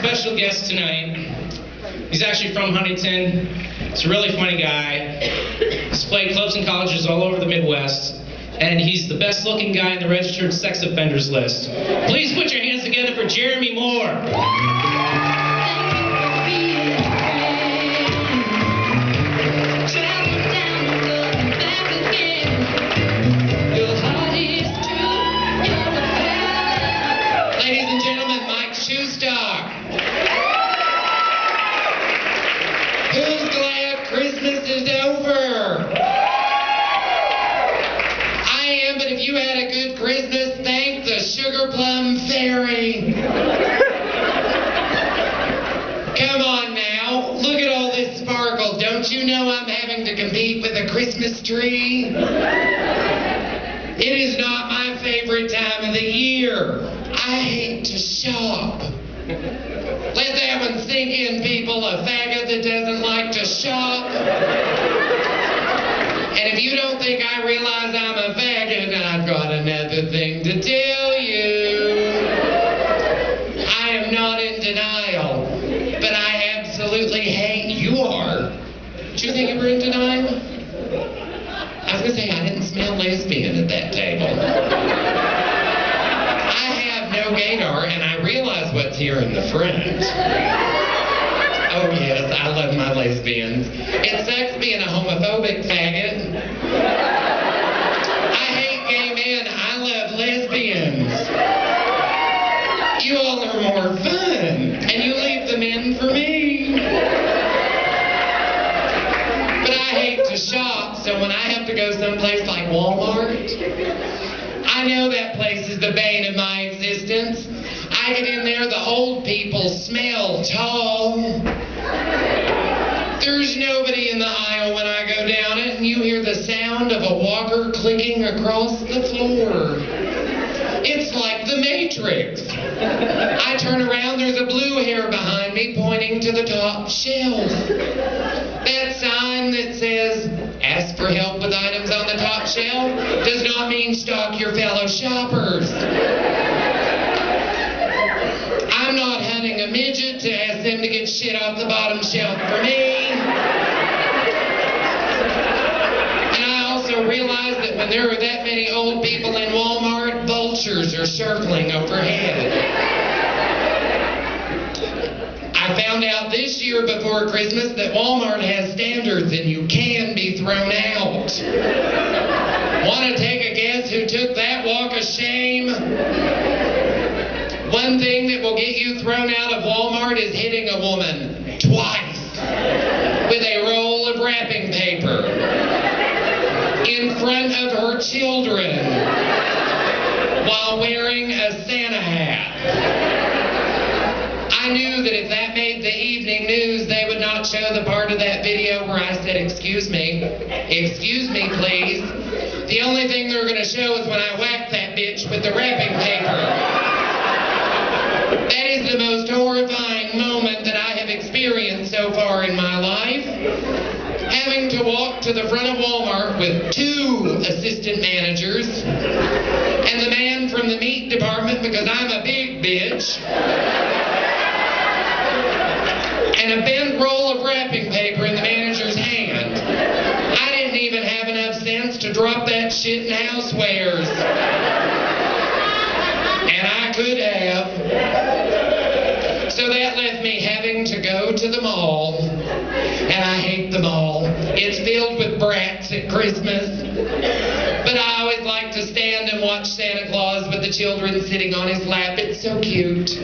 special guest tonight. He's actually from Huntington. He's a really funny guy. He's played clubs and colleges all over the Midwest. And he's the best looking guy in the registered sex offenders list. Please put your hands together for Jeromy Moore. Who's glad Christmas is over? I am, but if you had a good Christmas, thank the Sugar Plum Fairy. Come on now, look at all this sparkle. Don't you know I'm having to compete with a Christmas tree? It is not my favorite time of the year. I hate to shop. Let that one sink in, people. A faggot that doesn't like to shop. And if you don't think I realize I'm a faggot, I've got another thing to tell you. I am not in denial, but I absolutely hate you are. Did you think you were in denial? I was going to say, I didn't smell lesbian at that table. No gaydar, and I realize what's here in the front. Oh yes, I love my lesbians. It sucks being a homophobic faggot. I hate gay men. I love lesbians. You all are more fun, and you leave the men for me. But I hate to shop, so when I have to go someplace like Walmart, I know that place is the bane of my existence. I get in there, the old people smell tall. There's nobody in the aisle when I go down it, and you hear the sound of a walker clicking across the floor. It's like the Matrix. I turn around, there's a blue hair behind me pointing to the top shelf. That sign that says, ask for help with items on the top shelf, does not mean stalk your fellow shoppers. I'm not hunting a midget to ask them to get shit off the bottom shelf for me. And I also realize that when there are that many old people in Walmart, vultures are circling overhead. I found out this year before Christmas that Walmart has standards and you can be thrown out. Want to take a guess who took that walk of shame? One thing that will get you thrown out of Walmart is hitting a woman twice with a roll of wrapping paper in front of her children while wearing a Santa hat. I knew that if that made the evening news, they would not show the part of that video where I said, excuse me please. The only thing they're going to show is when I whacked that bitch with the wrapping paper. That is the most horrifying moment that I have experienced so far in my life. Having to walk to the front of Walmart with 2 assistant managers and the man from the meat department, because I'm a big bitch, and a bent roll of wrapping paper in the manager's hand. I didn't even have enough sense to drop that shit in housewares. And I could have. So that left me having to go to the mall. And I hate the mall. It's filled with brats at Christmas. But I always like to stand and watch Santa Claus with the children sitting on his lap. It's so cute.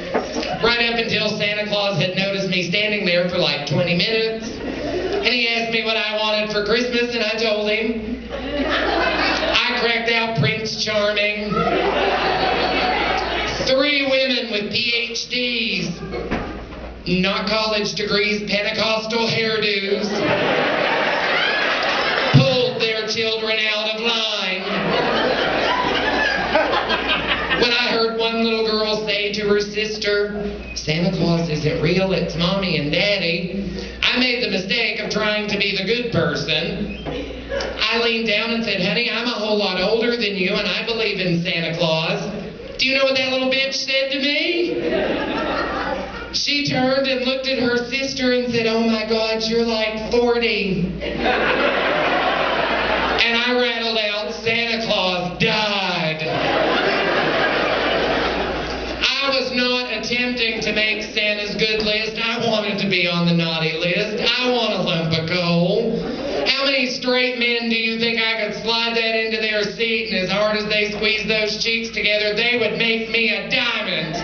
Right up until Santa Claus had noticed me standing there for like 20 minutes. And he asked me what I wanted for Christmas, and I told him. I cracked out Prince Charming. 3 women with PhDs, not college degrees, Pentecostal hairdos, pulled their children out of line. When I heard one little girl say to her sister, Santa Claus isn't real, it's Mommy and Daddy, I made the mistake of trying to be the good person. I leaned down and said, honey, I'm a whole lot older than you and I believe in Santa Claus. Do you know what that little bitch said to me? She turned and looked at her sister and said, "Oh my God, you're like 40. And I rattled out, "Santa Claus died." I was not attempting to make Santa's good list. I wanted to be on the naughty list. I want a lump of coal. How many straight men do you think I could slide that into their seat, and as hard as they squeeze those cheeks together, they would make me a diamond?